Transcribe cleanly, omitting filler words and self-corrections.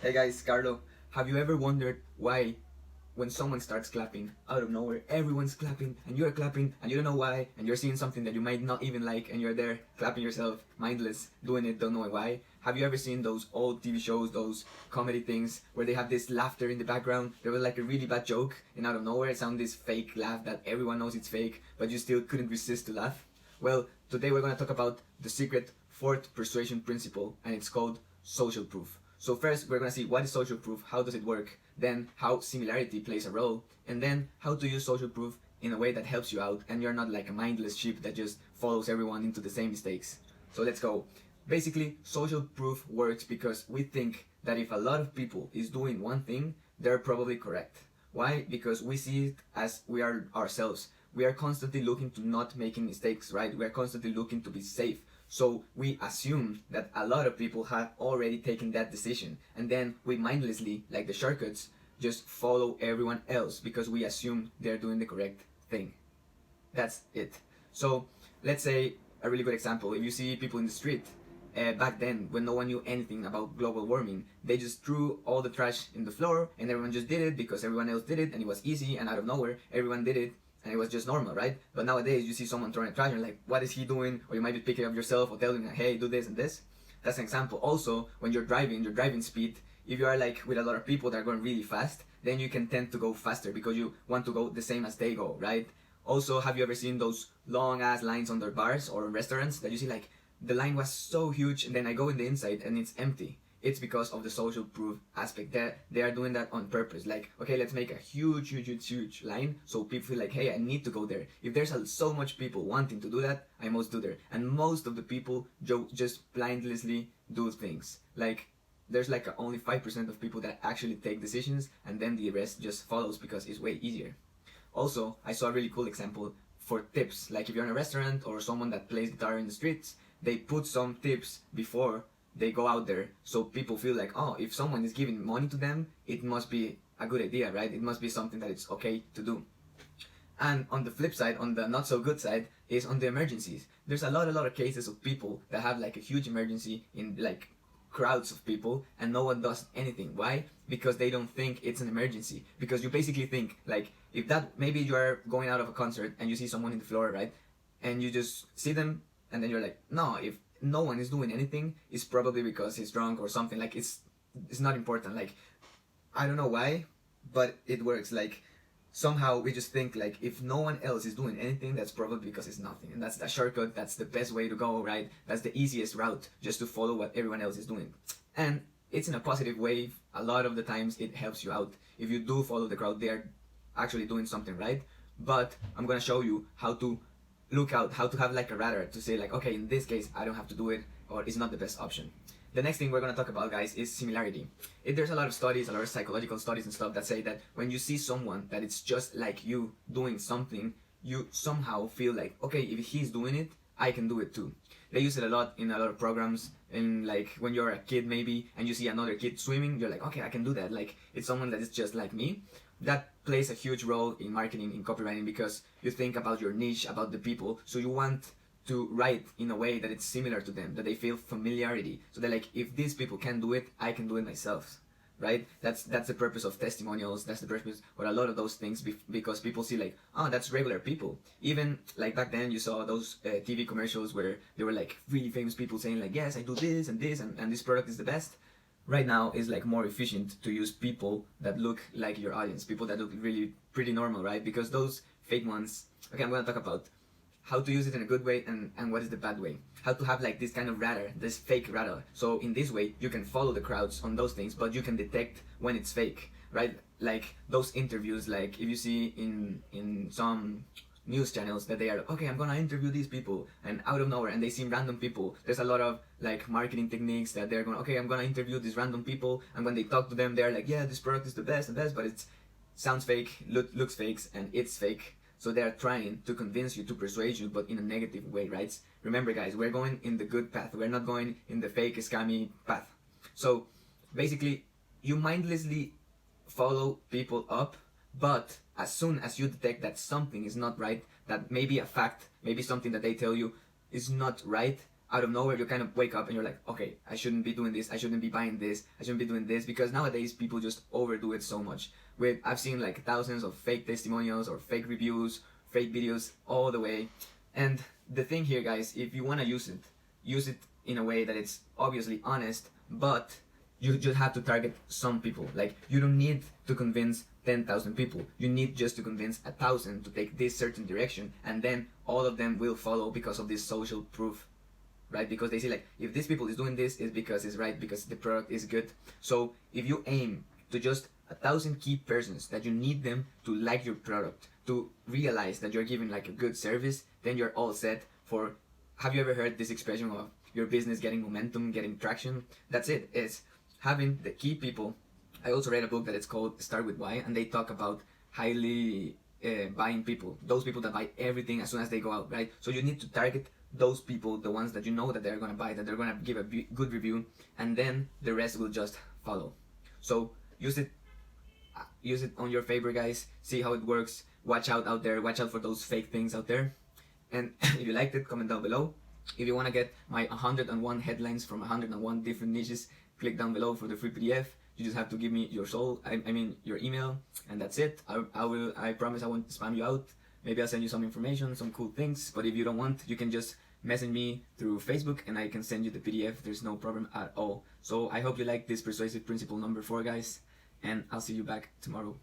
Hey guys, Carlo. Have you ever wondered why, when someone starts clapping out of nowhere, everyone's clapping and you're clapping and you don't know why, and you're seeing something that you might not even like, and you're there clapping yourself, mindless, doing it, don't know why? Have you ever seen those old TV shows, those comedy things where they have this laughter in the background? There was like a really bad joke, and out of nowhere it sounds this fake laugh that everyone knows it's fake, but you still couldn't resist to laugh? Well, today we're gonna talk about the secret fourth persuasion principle, and it's called social proof. So first, we're gonna see what is social proof, how does it work, then how similarity plays a role, and then how to use social proof in a way that helps you out and you're not like a mindless sheep that just follows everyone into the same mistakes. So let's go. Basically, social proof works because we think that if a lot of people is doing one thing, they're probably correct. Why? Because we see it as we are ourselves. We are constantly looking to not making mistakes, right? We are constantly looking to be safe. So we assume that a lot of people have already taken that decision, and then we mindlessly, like the shortcuts, just follow everyone else because we assume they're doing the correct thing. That's it. So let's say a really good example: if you see people in the street, back then when no one knew anything about global warming, they just threw all the trash in the floor, and everyone just did it because everyone else did it, and it was easy, and out of nowhere everyone did it, and it was just normal, right? But nowadays you see someone throwing trash and you're like, what is he doing? Or you might be picking up yourself or telling him, hey, do this and this. That's an example. Also, when you're driving, your driving speed, if you are like with a lot of people that are going really fast, then you can tend to go faster because you want to go the same as they go, right? Also, have you ever seen those long ass lines on their bars or restaurants that you see like the line was so huge and then I go in the inside and it's empty? It's because of the social proof aspect. They are doing that on purpose. Like, okay, let's make a huge line so people feel like, hey, I need to go there. If there's so much people wanting to do that, I must do there. And most of the people just blindlessly do things. Like, there's like only 5% of people that actually take decisions, and then the rest just follows because it's way easier. Also, I saw a really cool example for tips. Like if you're in a restaurant or someone that plays guitar in the streets, they put some tips before they go out there, so people feel like, oh, if someone is giving money to them, it must be a good idea, right? It must be something that it's okay to do. And on the flip side, on the not so good side, is on the emergencies. There's a lot of cases of people that have like a huge emergency in like crowds of people and no one does anything. Why? Because they don't think it's an emergency. Because you basically think like, if that, maybe you are going out of a concert and you see someone in the floor, right? And you just see them and then you're like, no, if no one is doing anything, it's probably because he's drunk or something. Like it's not important. Like, I don't know why, but it works. Like, somehow we just think like if no one else is doing anything, that's probably because it's nothing, and that's the shortcut. That's the best way to go, right? That's the easiest route, just to follow what everyone else is doing. And it's in a positive way. A lot of the times it helps you out. If you do follow the crowd, they're actually doing something right. But I'm gonna show you how to look out, how to have like a radar to say like, okay, in this case I don't have to do it, or it's not the best option. The next thing we're going to talk about, guys, is similarity. There's a lot of studies, a lot of psychological studies and stuff that say that when you see someone that it's just like you doing something, you somehow feel like, okay, if he's doing it, I can do it too. They use it a lot in a lot of programs, and like when you're a kid maybe and you see another kid swimming, you're like, okay, I can do that. Like, it's someone that is just like me. That plays a huge role in marketing, in copywriting, because you think about your niche, about the people, so you want to write in a way that it's similar to them, that they feel familiarity. So they're like, if these people can do it, I can do it myself, right? That's the purpose of testimonials. That's the purpose for a lot of those things, because people see like, oh, that's regular people. Even like back then, you saw those TV commercials where they were like really famous people saying like, yes, I do this and this, and this product is the best. Right now is like more efficient to use people that look like your audience, people that look really pretty normal, right? Because those fake ones, okay, I'm gonna talk about how to use it in a good way and what is the bad way. How to have like this kind of radar, this fake radar. So in this way, you can follow the crowds on those things, but you can detect when it's fake, right? Like those interviews, like if you see in some news channels that they are like, okay, I'm gonna interview these people, and out of nowhere, and they seem random people. There's a lot of like marketing techniques that they're going, okay, I'm gonna interview these random people, and when they talk to them, they're like, yeah, this product is the best, but it sounds fake, looks fake, and it's fake. So they are trying to convince you, to persuade you, but in a negative way, right? Remember, guys, we're going in the good path. We're not going in the fake, scammy path. So basically, you mindlessly follow people up, but as soon as you detect that something is not right, that maybe a fact, maybe something that they tell you is not right, out of nowhere you kind of wake up and you're like, okay, I shouldn't be doing this, I shouldn't be buying this, I shouldn't be doing this, because nowadays people just overdo it so much. I've seen like thousands of fake testimonials or fake reviews, fake videos all the way. And the thing here, guys, if you want to use it in a way that it's obviously honest, but you just have to target some people. Like, you don't need to convince 10,000 people. You need just to convince 1,000 to take this certain direction, and then all of them will follow because of this social proof, right? Because they see, like, if this people is doing this, it's because it's right, because the product is good. So if you aim to just 1,000 key persons that you need them to like your product, to realize that you're giving like a good service, then you're all set for. Have you ever heard this expression of your business getting momentum, getting traction? That's it. It's having the key people. I also read a book that it's called Start With Why, and they talk about highly buying people, those people that buy everything as soon as they go out, right? So you need to target those people, the ones that you know that they're gonna buy, that they're gonna give a good review, and then the rest will just follow. So use it on your favor, guys. See how it works. Watch out there. Watch out for those fake things out there. And if you liked it, comment down below. If you want to get my 101 headlines from 101 different niches, click down below for the free PDF. You just have to give me your your email, and that's it. I promise I won't spam you out. Maybe I'll send you some information, some cool things. But if you don't want, you can just message me through Facebook and I can send you the PDF. There's no problem at all. So I hope you like this persuasive principle number 4, guys, and I'll see you back tomorrow.